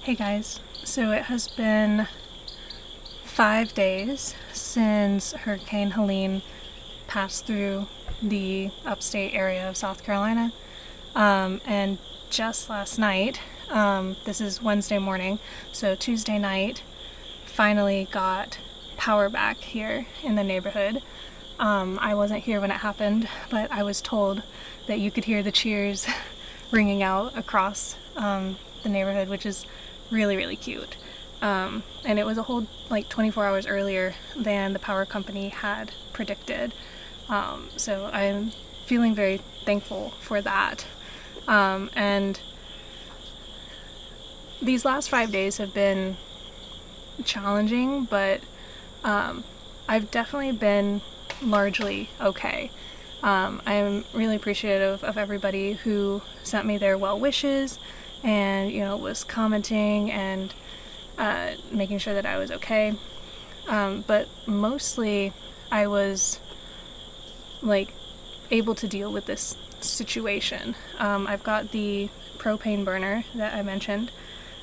Hey guys, so it has been 5 days since Hurricane Helene passed through the upstate area of South Carolina, and just last night, this is Wednesday morning, so Tuesday night, finally got power back here in the neighborhood. I wasn't here when it happened, but I was told that you could hear the cheers ringing out across the neighborhood, which is really, really cute. And it was a whole 24 hours earlier than the power company had predicted. So I'm feeling very thankful for that. And these last 5 days have been challenging, but I've definitely been largely okay. I'm really appreciative of everybody who sent me their well wishes and, was commenting and making sure that I was okay. But mostly I was able to deal with this situation. I've got the propane burner that I mentioned,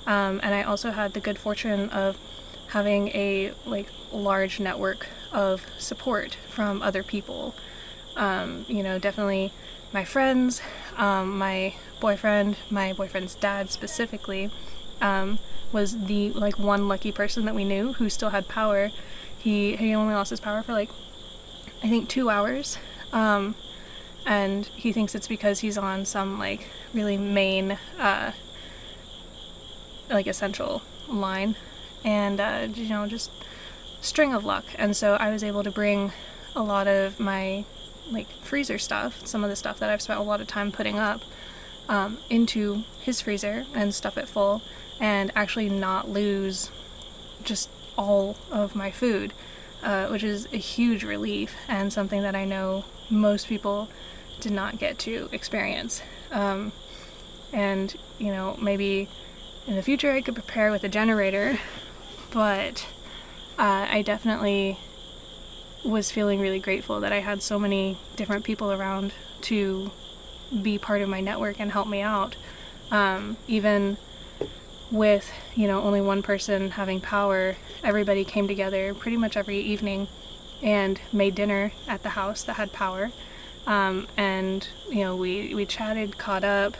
and I also had the good fortune of having a large network of support from other people. Definitely my friends, my boyfriend's dad specifically, was the one lucky person that we knew who still had power. He only lost his power for I think 2 hours, and he thinks it's because he's on some really main essential line, and just string of luck. And so I was able to bring a lot of my freezer stuff, some of the stuff that I've spent a lot of time putting up, into his freezer and stuff it full, and actually not lose just all of my food, which is a huge relief and something that I know most people did not get to experience. And maybe in the future I could prepare with a generator, but I definitely was feeling really grateful that I had so many different people around to be part of my network and help me out. Even with, only one person having power, everybody came together pretty much every evening and made dinner at the house that had power. And, we chatted, caught up,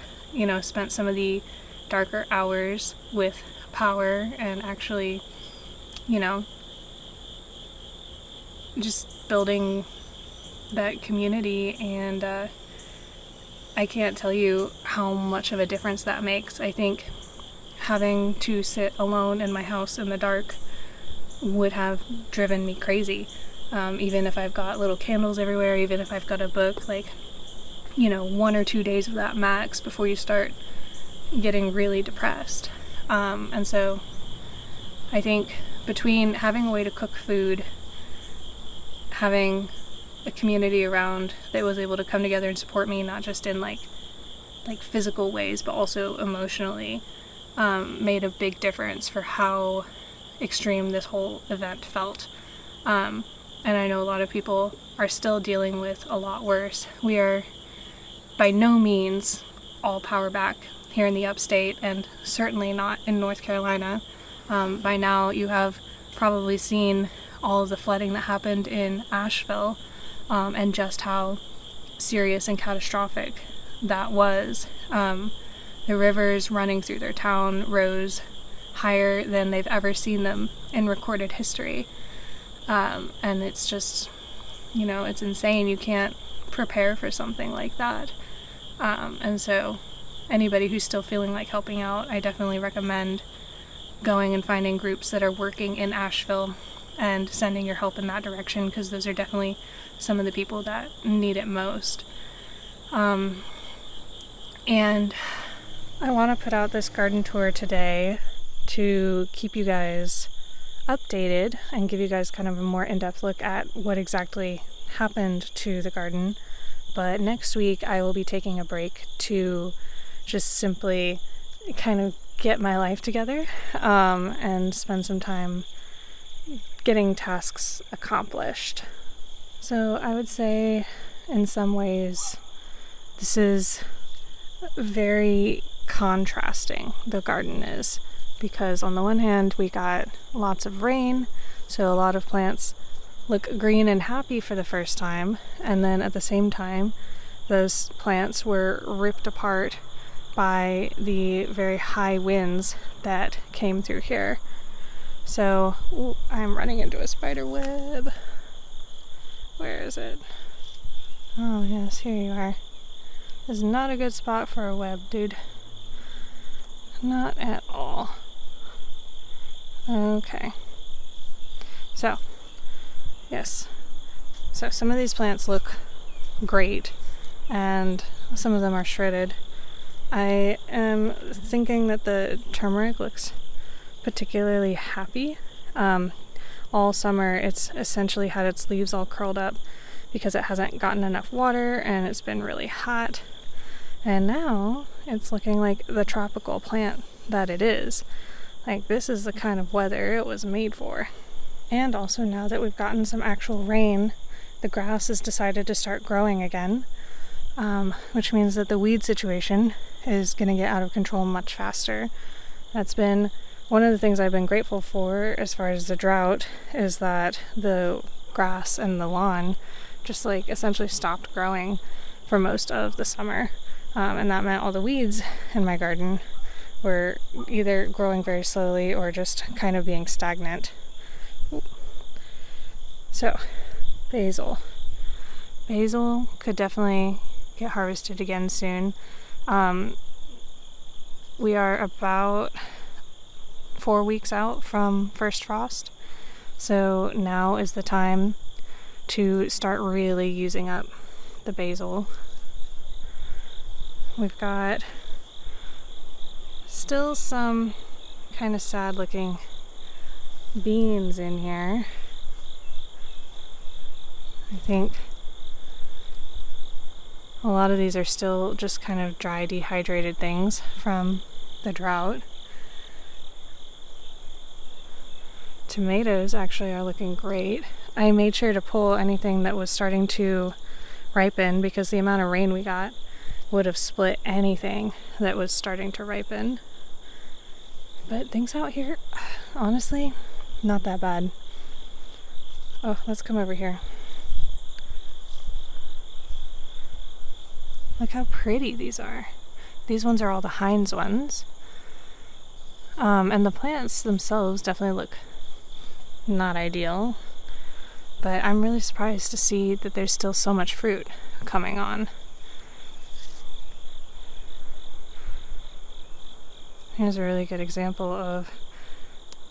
spent some of the darker hours with power and actually, just building that community. And I can't tell you how much of a difference that makes. I think having to sit alone in my house in the dark would have driven me crazy. Even if I've got little candles everywhere, even if I've got a book, 1 or 2 days of that max before you start getting really depressed. And so I think between having a way to cook food, having a community around that was able to come together and support me, not just in physical ways, but also emotionally, made a big difference for how extreme this whole event felt. And I know a lot of people are still dealing with a lot worse. We are by no means all power back here in the upstate, and certainly not in North Carolina. By now you have probably seen all of the flooding that happened in Asheville, and just how serious and catastrophic that was. The rivers running through their town rose higher than they've ever seen them in recorded history. And it's just, it's insane. You can't prepare for something like that. And so anybody who's still feeling like helping out, I definitely recommend going and finding groups that are working in Asheville and sending your help in that direction, because those are definitely some of the people that need it most. And I want to put out this garden tour today to keep you guys updated and give you guys kind of a more in-depth look at what exactly happened to the garden. But next week I will be taking a break to just simply kind of get my life together, and spend some time getting tasks accomplished. So I would say in some ways this is very contrasting, the garden is, because on the one hand we got lots of rain, so a lot of plants look green and happy for the first time, and then at the same time those plants were ripped apart by the very high winds that came through here. So, ooh, I'm running into a spider web. Where is it? Oh yes, here you are. This is not a good spot for a web, dude. Not at all. Okay. So, yes. So some of these plants look great, and some of them are shredded. I am thinking that the turmeric looks particularly happy. All summer it's essentially had its leaves all curled up because it hasn't gotten enough water and it's been really hot. And now it's looking like the tropical plant that it is. Like, this is the kind of weather it was made for. And also now that we've gotten some actual rain, the grass has decided to start growing again, which means that the weed situation is going to get out of control much faster. That's been one of the things I've been grateful for as far as the drought, is that the grass and the lawn just like essentially stopped growing for most of the summer. And that meant all the weeds in my garden were either growing very slowly or just kind of being stagnant. So, basil. Basil could definitely get harvested again soon. We are about 4 weeks out from first frost, so now is the time to start really using up the basil. We've got still some kind of sad looking beans in here. I think a lot of these are still just kind of dry, dehydrated things from the drought. Tomatoes actually are looking great. I made sure to pull anything that was starting to ripen because the amount of rain we got would have split anything that was starting to ripen. But things out here, honestly, not that bad. Oh, let's come over here. Look how pretty these are. These ones are all the Heinz ones. And the plants themselves definitely look not ideal, but I'm really surprised to see that there's still so much fruit coming on. Here's a really good example of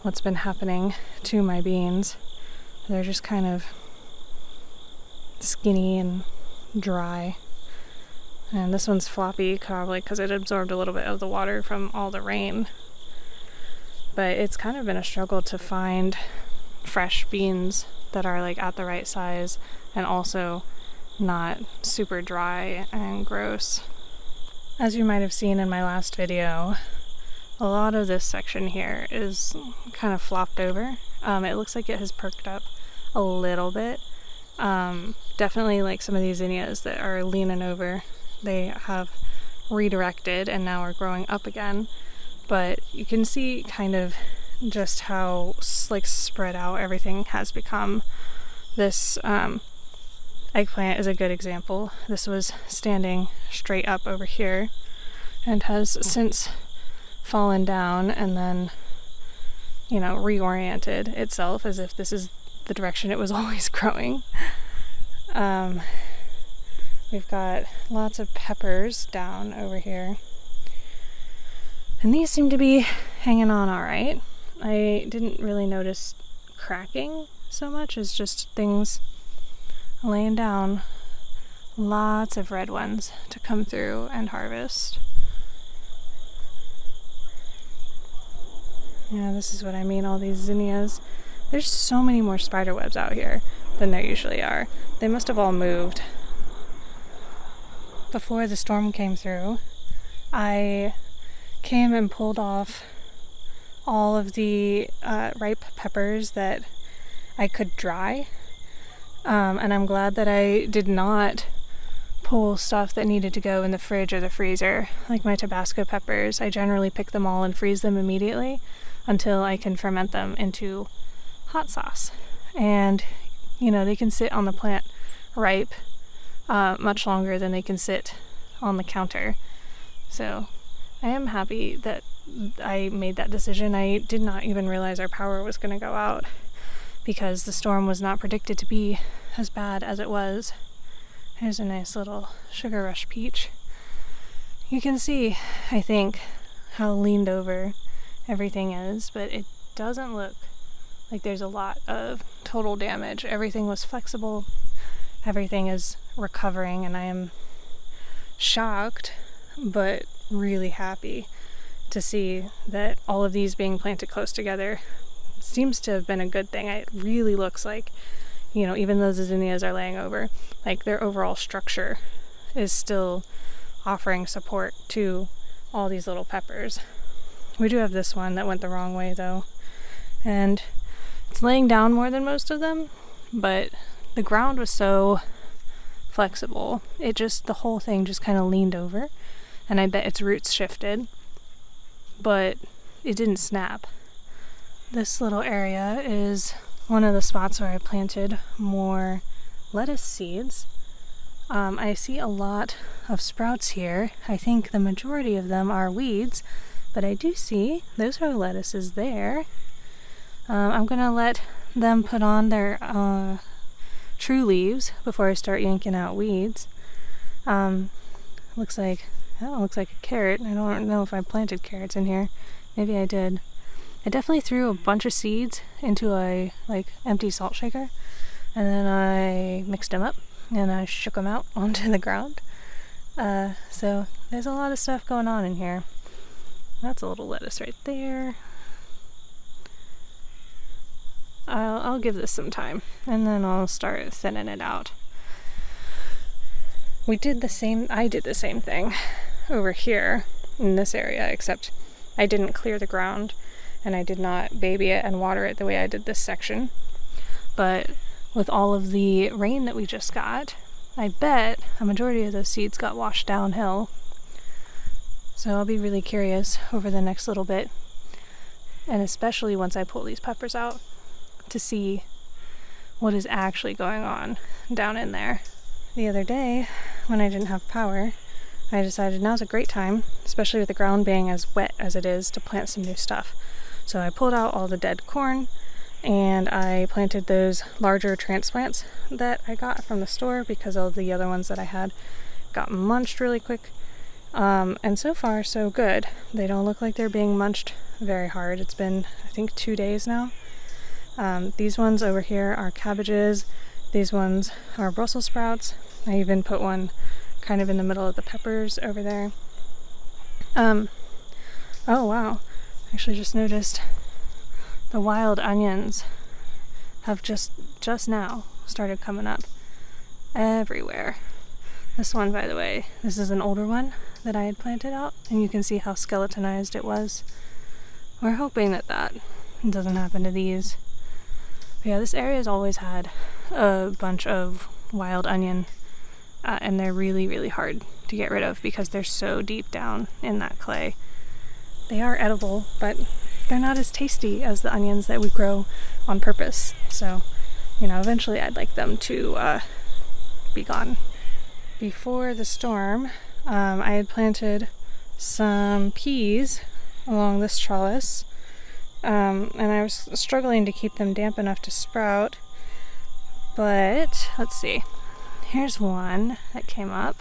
what's been happening to my beans. They're just kind of skinny and dry. And this one's floppy, probably because it absorbed a little bit of the water from all the rain. But it's kind of been a struggle to find fresh beans that are like at the right size and also not super dry and gross. As you might have seen in my last video, a lot of this section here is kind of flopped over. It looks like it has perked up a little bit. Definitely like some of these zinnias that are leaning over, they have redirected and now are growing up again. But you can see kind of just how like spread out everything has become. This eggplant is a good example. This was standing straight up over here and has since fallen down and then, you know, reoriented itself as if this is the direction it was always growing. We've got lots of peppers down over here. And these seem to be hanging on all right. I didn't really notice cracking so much as just things laying down. Lots of red ones to come through and harvest. Yeah, this is what I mean, all these zinnias. There's so many more spider webs out here than there usually are. They must have all moved. Before the storm came through, I came and pulled off all of the ripe peppers that I could dry. And I'm glad that I did not pull stuff that needed to go in the fridge or the freezer. Like my Tabasco peppers, I generally pick them all and freeze them immediately until I can ferment them into hot sauce. And, they can sit on the plant ripe much longer than they can sit on the counter. So I am happy that I made that decision. I did not even realize our power was going to go out because the storm was not predicted to be as bad as it was. Here's a nice little sugar rush peach. You can see, I think, how leaned over everything is, but it doesn't look like there's a lot of total damage. Everything was flexible. Everything is recovering, and I am shocked, but really happy to see that all of these being planted close together seems to have been a good thing. It really looks like, even though the zinnias are laying over, like their overall structure is still offering support to all these little peppers. We do have this one that went the wrong way though, and it's laying down more than most of them, but the ground was so flexible, the whole thing just kind of leaned over, and I bet its roots shifted, but it didn't snap. This little area is one of the spots where I planted more lettuce seeds. I see a lot of sprouts here. I think the majority of them are weeds, but I do see those are lettuces there. I'm gonna let them put on their true leaves before I start yanking out weeds. Looks like a carrot. I don't know if I planted carrots in here. Maybe I did. I definitely threw a bunch of seeds into a empty salt shaker, and then I mixed them up and I shook them out onto the ground. So there's a lot of stuff going on in here. That's a little lettuce right there. I'll give this some time, and then I'll start thinning it out. I did the same thing over here in this area, except I didn't clear the ground and I did not baby it and water it the way I did this section. But with all of the rain that we just got, I bet a majority of those seeds got washed downhill. So I'll be really curious over the next little bit, and especially once I pull these peppers out, to see what is actually going on down in there. The other day, when I didn't have power, I decided now's a great time, especially with the ground being as wet as it is, to plant some new stuff. So I pulled out all the dead corn and I planted those larger transplants that I got from the store because all the other ones that I had got munched really quick. And so far, so good. They don't look like they're being munched very hard. It's been, I think, 2 days now. These ones over here are cabbages. These ones are Brussels sprouts. I even put one kind of in the middle of the peppers over there. Oh wow, actually just noticed the wild onions have just now started coming up everywhere. This one, by the way, this is an older one that I had planted out, and you can see how skeletonized it was. We're hoping that doesn't happen to these. But yeah, this area has always had a bunch of wild onion, and they're really, really hard to get rid of because they're so deep down in that clay. They are edible, but they're not as tasty as the onions that we grow on purpose. So, eventually I'd like them to be gone. Before the storm, I had planted some peas along this trellis, and I was struggling to keep them damp enough to sprout. But let's see. Here's one that came up.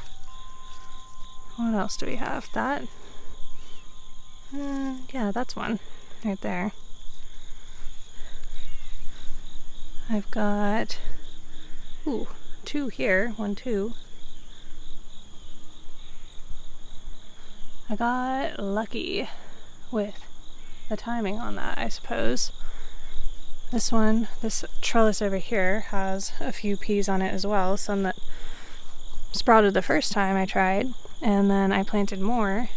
What else do we have? That? Yeah, that's one right there. I've got two here. 1, 2. I got lucky with the timing on that, I suppose. This trellis over here has a few peas on it as well, some that sprouted the first time I tried, and then I planted more,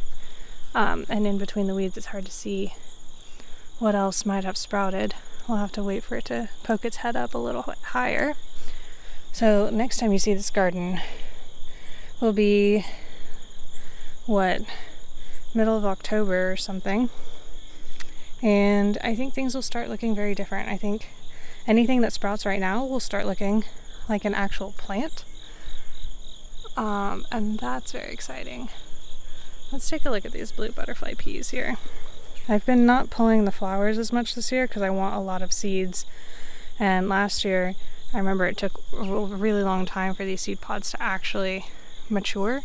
and in between the weeds it's hard to see what else might have sprouted. We'll have to wait for it to poke its head up a little higher. So next time you see this garden, will be, middle of October or something. And I think things will start looking very different. I think anything that sprouts right now will start looking like an actual plant. And that's very exciting. Let's take a look at these blue butterfly peas here. I've been not pulling the flowers as much this year because I want a lot of seeds. And last year, I remember it took a really long time for these seed pods to actually mature.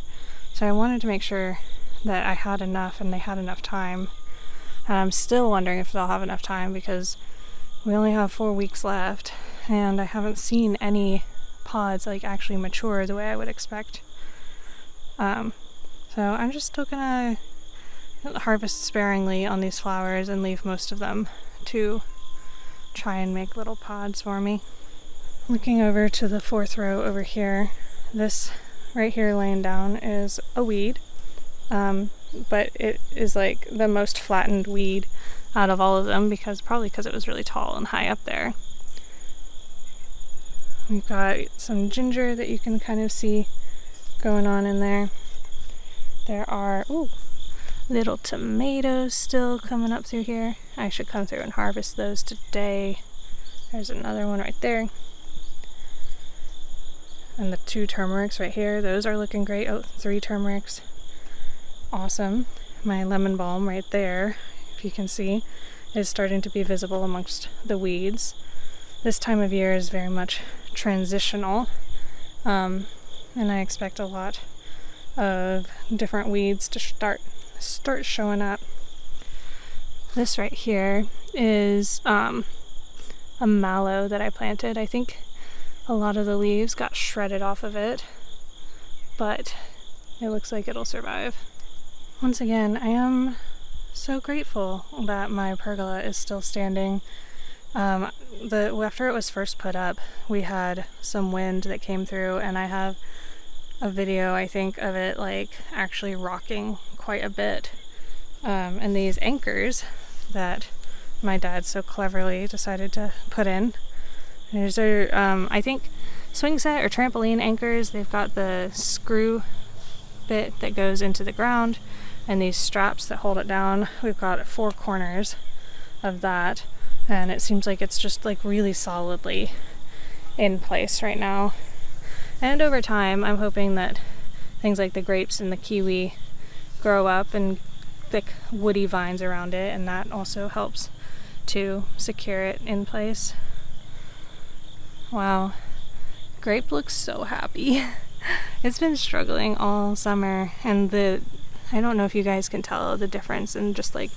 So I wanted to make sure that I had enough and they had enough time. And I'm still wondering if they'll have enough time because we only have 4 weeks left and I haven't seen any pods like actually mature the way I would expect. So I'm just still gonna harvest sparingly on these flowers and leave most of them to try and make little pods for me. Looking over to the 4th row over here, this right here laying down is a weed, but it is like the most flattened weed out of all of them probably because it was really tall and high up there. We've got some ginger that you can kind of see going on in there. There are little tomatoes still coming up through here. I should come through and harvest those today. There's another one right there. And the 2 turmerics right here, those are looking great. 3 turmerics. Awesome. My lemon balm right there, if you can see, is starting to be visible amongst the weeds. This time of year is very much transitional, and I expect a lot of different weeds to start showing up. This right here is a mallow that I planted. I think a lot of the leaves got shredded off of it, but it looks like it'll survive. Once again, I am so grateful that my pergola is still standing. After it was first put up, we had some wind that came through, and I have a video, I think, of it like actually rocking quite a bit. And these anchors that my dad so cleverly decided to put in, these are, I think, swing set or trampoline anchors. They've got the screw bit that goes into the ground and these straps that hold it down. We've got 4 corners of that, and it seems like it's just like really solidly in place right now. And over time, I'm hoping that things like the grapes and the kiwi grow up and thick woody vines around it, and that also helps to secure it in place. Wow, grape looks so happy. It's been struggling all summer, and I don't know if you guys can tell the difference in just like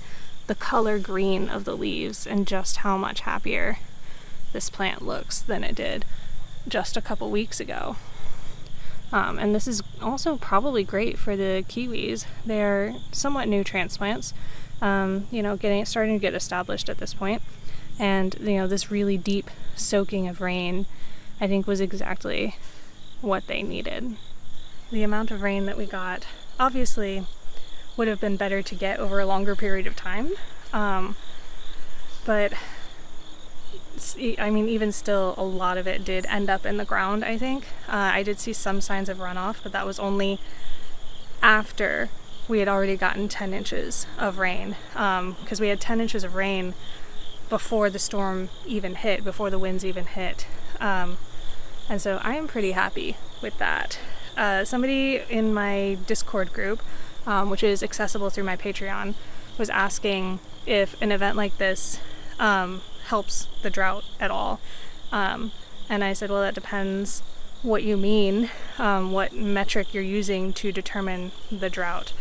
the color green of the leaves and just how much happier this plant looks than it did just a couple weeks ago. And this is also probably great for the kiwis. They're somewhat new transplants, starting to get established at this point. And, this really deep soaking of rain, I think, was exactly what they needed. The amount of rain that we got obviously would have been better to get over a longer period of time. But even still, a lot of it did end up in the ground, I think. I did see some signs of runoff, but that was only after we had already gotten 10 inches of rain. Because we had 10 inches of rain before the storm even hit, before the winds even hit. And so I am pretty happy with that. Somebody in my Discord group, which is accessible through my Patreon, was asking if an event like this helps the drought at all. And I said, well, that depends what you mean, what metric you're using to determine the drought.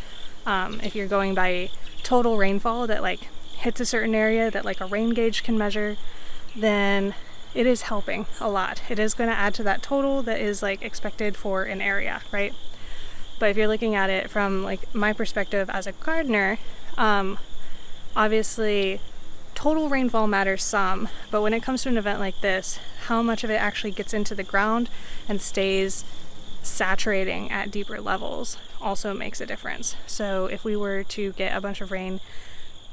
If you're going by total rainfall that like hits a certain area that like a rain gauge can measure, then it is helping a lot. It is going to add to that total that is like expected for an area, right? But if you're looking at it from like my perspective as a gardener, obviously total rainfall matters some, but when it comes to an event like this, how much of it actually gets into the ground and stays saturating at deeper levels also makes a difference. So if we were to get a bunch of rain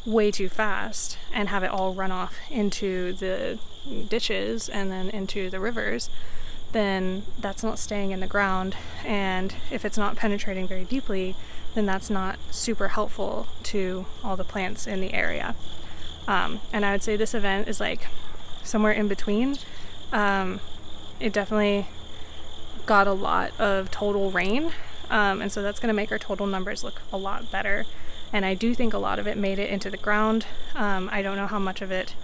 way too fast and have it all run off into the ditches and then into the rivers, then that's not staying in the ground. And if it's not penetrating very deeply, then that's not super helpful to all the plants in the area. And I would say this event is like somewhere in between. It definitely got a lot of total rain, and so that's going to make our total numbers look a lot better. And I do think a lot of it made it into the ground. I don't know how much of it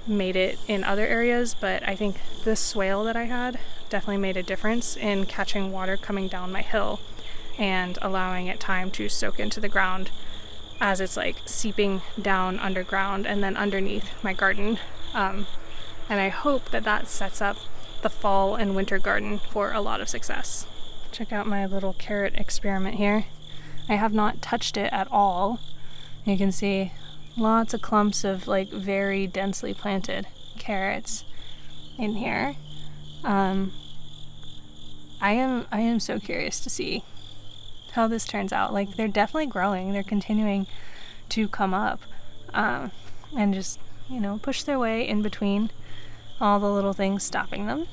made it in other areas, but I think this swale that I had definitely made a difference in catching water coming down my hill and allowing it time to soak into the ground as it's like seeping down underground and then underneath my garden. And I hope that that sets up the fall and winter garden for a lot of success. Check out my little carrot experiment here. I have not touched it at all. You can see lots of clumps of like very densely planted carrots in here. I am so curious to see how this turns out. Like, they're definitely growing. They're continuing to come up, and just, you know, push their way in between all the little things stopping them.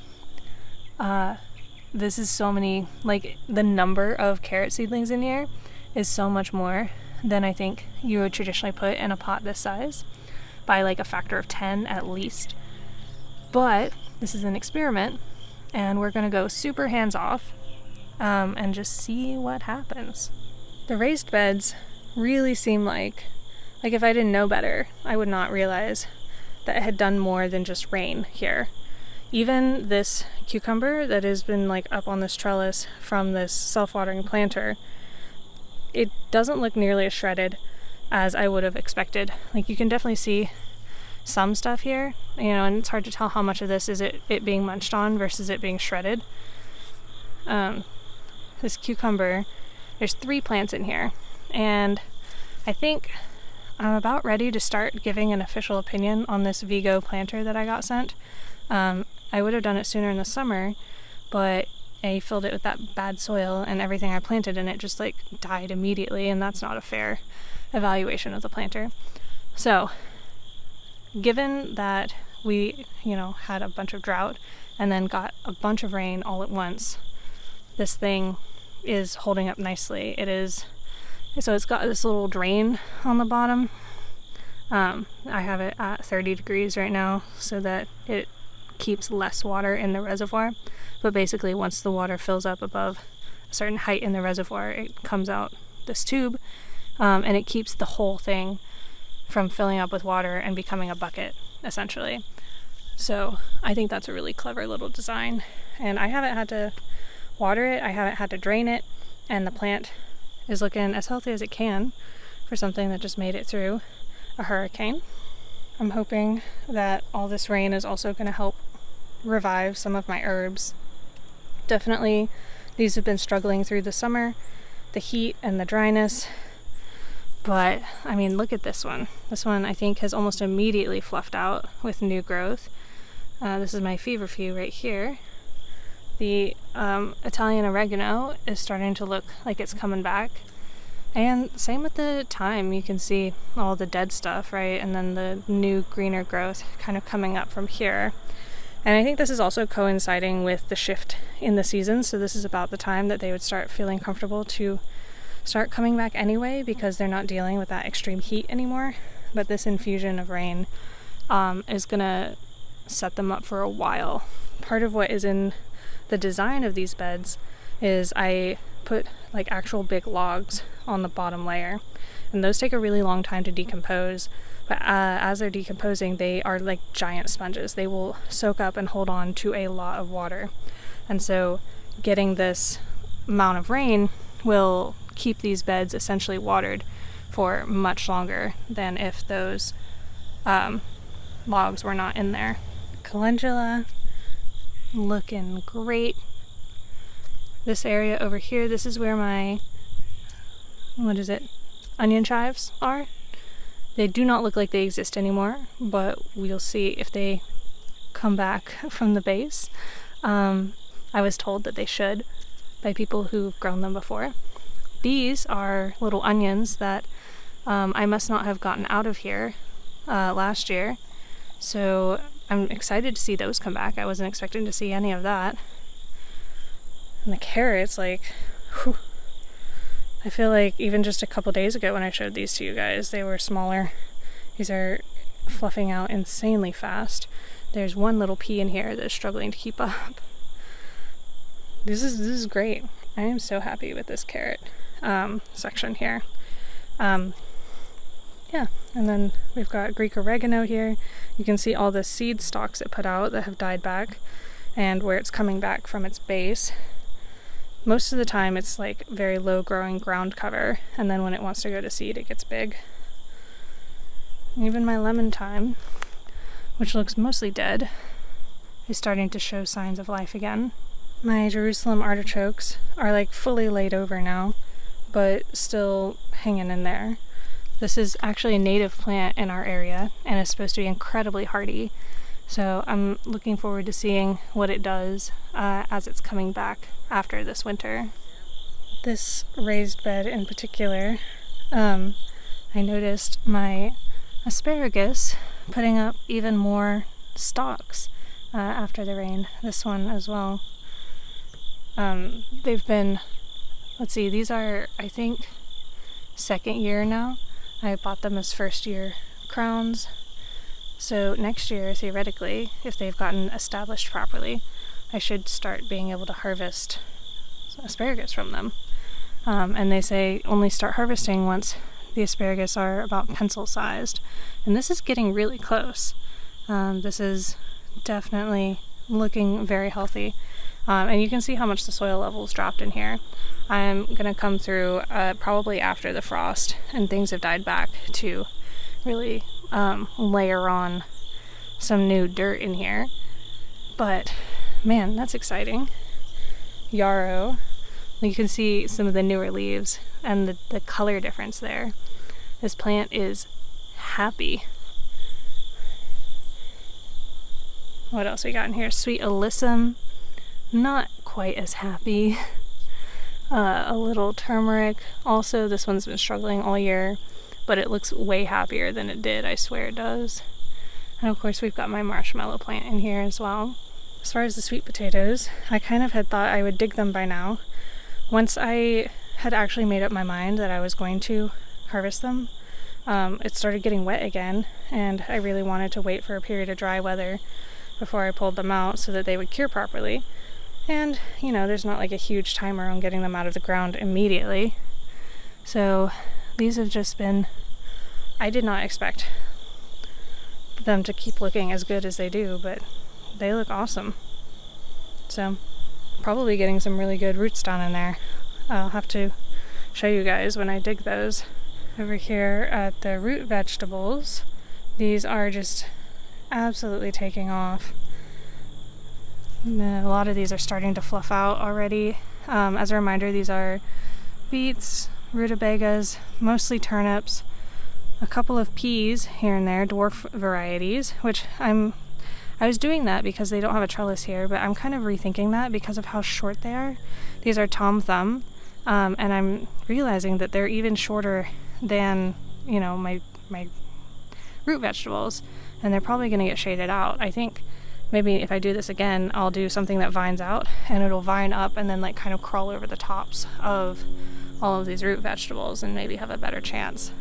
This is so many, like, the number of carrot seedlings in here is so much more than I think you would traditionally put in a pot this size, by like a factor of 10 at least. But this is an experiment, and we're gonna go super hands-off and just see what happens. The raised beds really seem like if I didn't know better, I would not realize that it had done more than just rain here. Even this cucumber that has been like up on this trellis from this self-watering planter, it doesn't look nearly as shredded as I would have expected. Like, you can definitely see some stuff here, you know, and it's hard to tell how much of this is it being munched on versus it being shredded. This cucumber, there's 3 plants in here, and I think I'm about ready to start giving an official opinion on this Vigo planter that I got sent. I would have done it sooner in the summer, but I filled it with that bad soil, and everything I planted in it just like died immediately, and that's not a fair evaluation of the planter. So, given that we, you know, had a bunch of drought and then got a bunch of rain all at once, this thing is holding up nicely. So it's got this little drain on the bottom. I have it at 30 degrees right now so that it keeps less water in the reservoir. But basically, once the water fills up above a certain height in the reservoir, it comes out this tube, and it keeps the whole thing from filling up with water and becoming a bucket, essentially. So I think that's a really clever little design, and I haven't had to water it, I haven't had to drain it, and the plant is looking as healthy as it can for something that just made it through a hurricane. I'm hoping that all this rain is also going to help revive some of my herbs. Definitely, these have been struggling through the summer, the heat and the dryness. But, I mean, look at this one. This one, I think, has almost immediately fluffed out with new growth. This is my feverfew right here. The Italian oregano is starting to look like it's coming back. And same with the thyme. You can see all the dead stuff, right? And then the new greener growth kind of coming up from here. And I think this is also coinciding with the shift in the season. So this is about the time that they would start feeling comfortable to start coming back anyway, because they're not dealing with that extreme heat anymore. But this infusion of rain is gonna set them up for a while. Part of what is in the design of these beds is I put like actual big logs on the bottom layer, and those take a really long time to decompose. But as they're decomposing, they are like giant sponges. They will soak up and hold on to a lot of water, and so getting this amount of rain will keep these beds essentially watered for much longer than if those logs were not in there. Calendula looking great. This area over here, this is where my, onion chives are. They do not look like they exist anymore, but we'll see if they come back from the base. I was told that they should by people who've grown them before. These are little onions that I must not have gotten out of here last year, so I'm excited to see those come back. I wasn't expecting to see any of that. And the carrots, like, whew, I feel like even just a couple days ago when I showed these to you guys, they were smaller. These are fluffing out insanely fast. There's one little pea in here that's struggling to keep up. This is great. I am so happy with this carrot section here. Yeah, and then we've got Greek oregano here. You can see all the seed stalks it put out that have died back and where it's coming back from its base. Most of the time it's like very low growing ground cover, and then when it wants to go to seed it gets big. Even my lemon thyme, which looks mostly dead, is starting to show signs of life again. My Jerusalem artichokes are like fully laid over now, but still hanging in there. This is actually a native plant in our area and is supposed to be incredibly hardy. So I'm looking forward to seeing what it does as it's coming back after this winter. This raised bed in particular, I noticed my asparagus putting up even more stalks after the rain. This one as well. They've been, let's see, these are, I think, second year now. I bought them as first year crowns. So next year, theoretically, if they've gotten established properly, I should start being able to harvest asparagus from them. And they say only start harvesting once the asparagus are about pencil sized. And this is getting really close. This is definitely looking very healthy. And you can see how much the soil levels dropped in here. I'm going to come through probably after the frost and things have died back to really layer on some new dirt in here. But man, that's exciting. Yarrow. You can see some of the newer leaves and the color difference there. This plant is happy. What else we got in here? Sweet alyssum. Not quite as happy. A little turmeric. Also, this one's been struggling all year, but it looks way happier than it did. I swear it does. And of course, we've got my marshmallow plant in here as well. As far as the sweet potatoes, I kind of had thought I would dig them by now. Once I had actually made up my mind that I was going to harvest them, it started getting wet again, and I really wanted to wait for a period of dry weather before I pulled them out so that they would cure properly. And, you know, there's not like a huge timer on getting them out of the ground immediately. So these have just been, I did not expect them to keep looking as good as they do, but they look awesome. So probably getting some really good roots down in there. I'll have to show you guys when I dig those. Over here at the root vegetables, these are just absolutely taking off. A lot of these are starting to fluff out already. As a reminder, these are beets, rutabagas, mostly turnips, a couple of peas here and there, dwarf varieties, which I was doing that because they don't have a trellis here, but I'm kind of rethinking that because of how short they are. These are Tom Thumb, and I'm realizing that they're even shorter than, you know, my root vegetables, and they're probably going to get shaded out. I think maybe if I do this again, I'll do something that vines out, and it'll vine up and then like kind of crawl over the tops of all of these root vegetables and maybe have a better chance.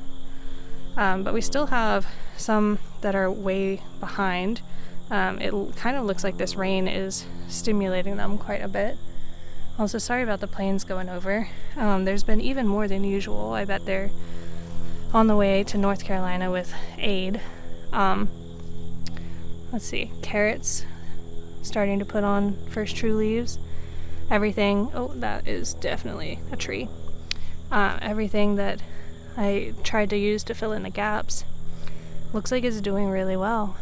But we still have some that are way behind. It kind of looks like this rain is stimulating them quite a bit. Also, sorry about the planes going over. There's been even more than usual. I bet they're on the way to North Carolina with aid. Let's see, carrots starting to put on first true leaves. Everything, oh, that is definitely a tree. Everything that I tried to use to fill in the gaps looks like it's doing really well.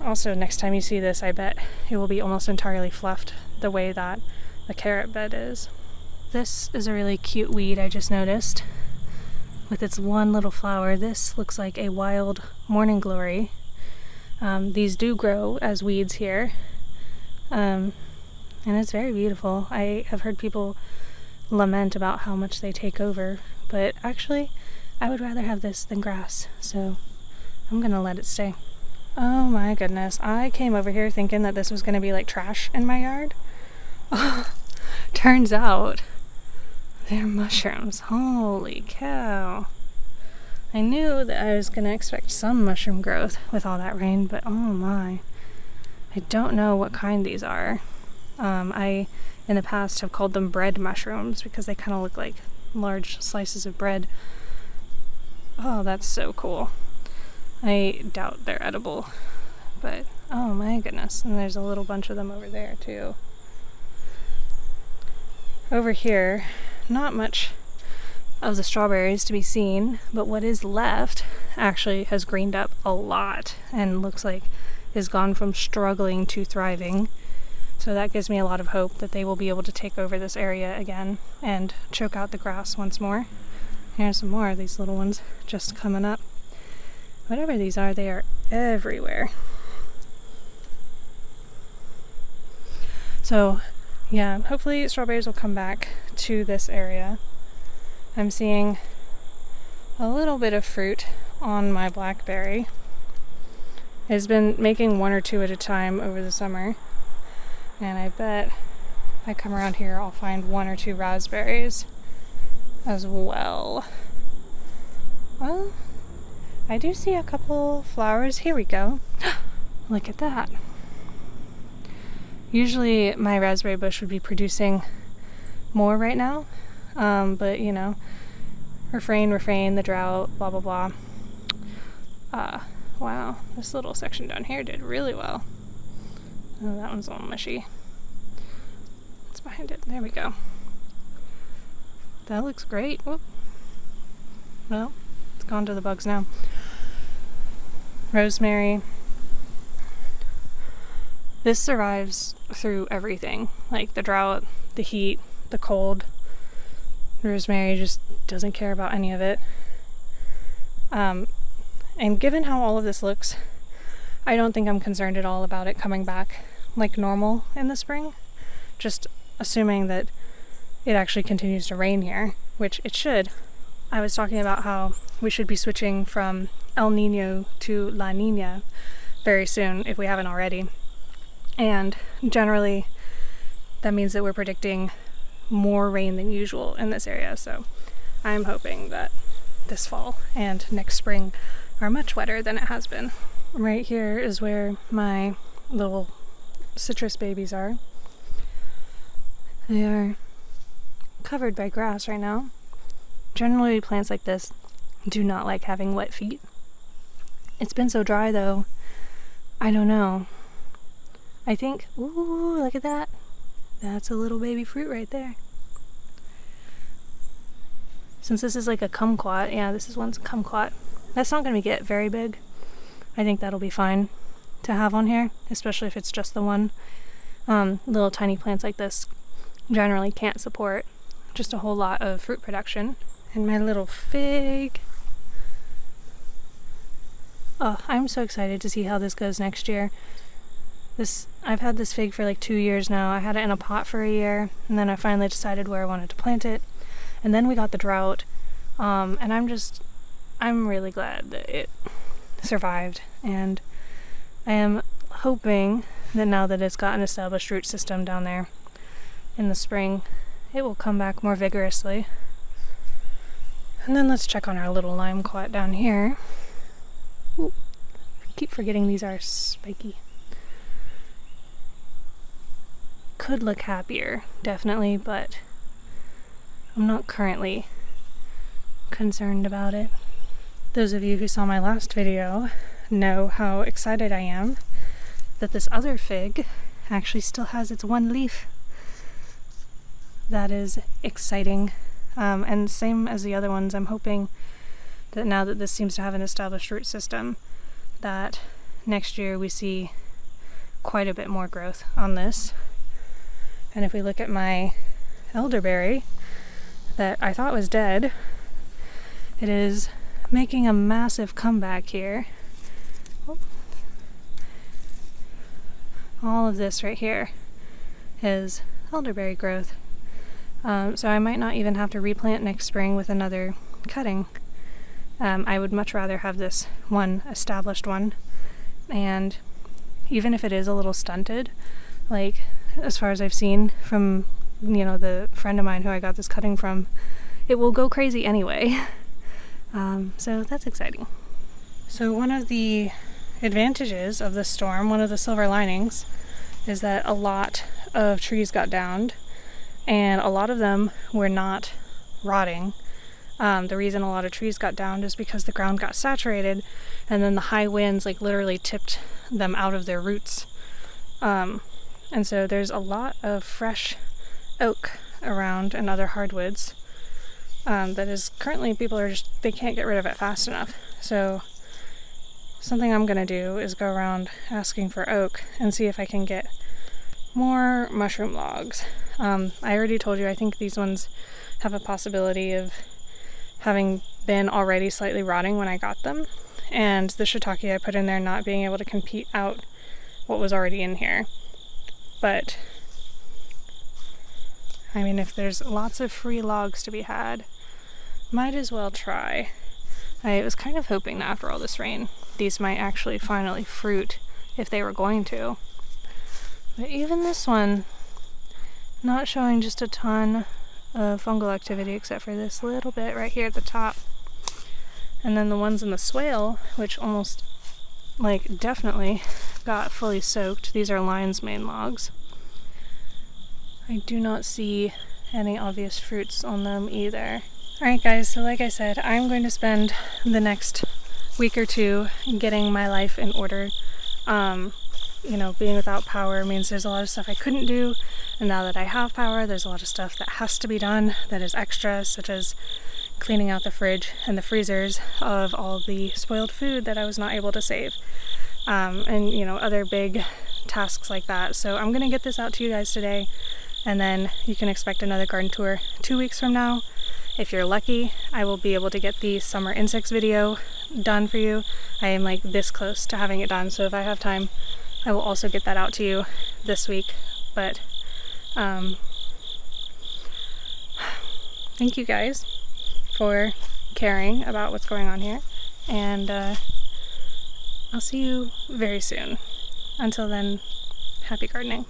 Also, next time you see this, I bet it will be almost entirely fluffed the way that the carrot bed is. This is a really cute weed I just noticed. With its one little flower, this looks like a wild morning glory. These do grow as weeds here, and it's very beautiful. I have heard people lament about how much they take over, but actually I would rather have this than grass, so I'm gonna let it stay. Oh my goodness, I came over here thinking that this was gonna be like trash in my yard. Turns out they're mushrooms. Holy cow. I knew that I was going to expect some mushroom growth with all that rain, but oh my. I don't know what kind these are. I, in the past, have called them bread mushrooms because they kind of look like large slices of bread. Oh, that's so cool. I doubt they're edible, but oh my goodness. And there's a little bunch of them over there too. Over here, not much of the strawberries to be seen, but what is left actually has greened up a lot and looks like is gone from struggling to thriving. So that gives me a lot of hope that they will be able to take over this area again and choke out the grass once more. Here's some more of these little ones just coming up. Whatever these are, they are everywhere. So yeah, hopefully strawberries will come back to this area. I'm seeing a little bit of fruit on my blackberry. It's been making one or two at a time over the summer. And I bet if I come around here, I'll find one or two raspberries as well. Well, I do see a couple flowers. Here we go. Look at that. Usually my raspberry bush would be producing more right now. But you know, refrain, the drought, blah, blah, blah. Wow, this little section down here did really well. Oh, that one's all mushy. What's behind it? There we go. That looks great. Whoop. Well, it's gone to the bugs now. Rosemary. This survives through everything, like the drought, the heat, the cold. Rosemary just doesn't care about any of it. And given how all of this looks, I don't think I'm concerned at all about it coming back like normal in the spring. Just assuming that it actually continues to rain here, which it should. I was talking about how we should be switching from El Nino to La Nina very soon, if we haven't already. And generally, that means that we're predicting more rain than usual in this area. So I'm hoping that this fall and next spring are much wetter than it has been. Right here is where my little citrus babies are. They are covered by grass right now. Generally, plants like this do not like having wet feet. It's been so dry though, I don't know. I think, ooh, look at that. That's a little baby fruit right there. Since this is like a kumquat, yeah, this is one's kumquat. That's not going to get very big. I think that'll be fine to have on here, especially if it's just the one. Little tiny plants like this generally can't support just a whole lot of fruit production. And my little fig. Oh, I'm so excited to see how this goes next year. I've had this fig for like 2 years now. I had it in a pot for a year, and then I finally decided where I wanted to plant it. And then we got the drought, and I'm really glad that it survived. And I am hoping that now that it's got an established root system down there in the spring, it will come back more vigorously. And then let's check on our little limequat down here. Ooh, I keep forgetting these are spiky. Could look happier, definitely, but I'm not currently concerned about it. Those of you who saw my last video know how excited I am that this other fig actually still has its one leaf. That is exciting. And same as the other ones, I'm hoping that now that this seems to have an established root system, that next year we see quite a bit more growth on this. And if we look at my elderberry that I thought was dead, it is making a massive comeback here. Oh. All of this right here is elderberry growth. So I might not even have to replant next spring with another cutting. I would much rather have this one established one. And even if it is a little stunted, like as far as I've seen from you know, the friend of mine who I got this cutting from, it will go crazy anyway. So that's exciting. So one of the advantages of the storm, one of the silver linings, is that a lot of trees got downed, and a lot of them were not rotting. The reason a lot of trees got downed is because the ground got saturated, and then the high winds like literally tipped them out of their roots. And so there's a lot of fresh oak around and other hardwoods that is currently, people are just, they can't get rid of it fast enough. So something I'm gonna do is go around asking for oak and see if I can get more mushroom logs. I already told you I think these ones have a possibility of having been already slightly rotting when I got them, and the shiitake I put in there not being able to compete out what was already in here. But I mean, if there's lots of free logs to be had, might as well try. I was kind of hoping that after all this rain, these might actually finally fruit if they were going to. But even this one, not showing just a ton of fungal activity except for this little bit right here at the top. And then the ones in the swale, which almost, like, definitely got fully soaked. These are lion's mane logs. I do not see any obvious fruits on them either. Alright guys, so like I said, I'm going to spend the next week or two getting my life in order. You know, being without power means there's a lot of stuff I couldn't do, and now that I have power, there's a lot of stuff that has to be done that is extra, such as cleaning out the fridge and the freezers of all the spoiled food that I was not able to save. And, you know, other big tasks like that. So I'm gonna get this out to you guys today, and then you can expect another garden tour 2 weeks from now. If you're lucky, I will be able to get the summer insects video done for you. I am like this close to having it done, so if I have time, I will also get that out to you this week. But thank you guys for caring about what's going on here, and I'll see you very soon. Until then, happy gardening.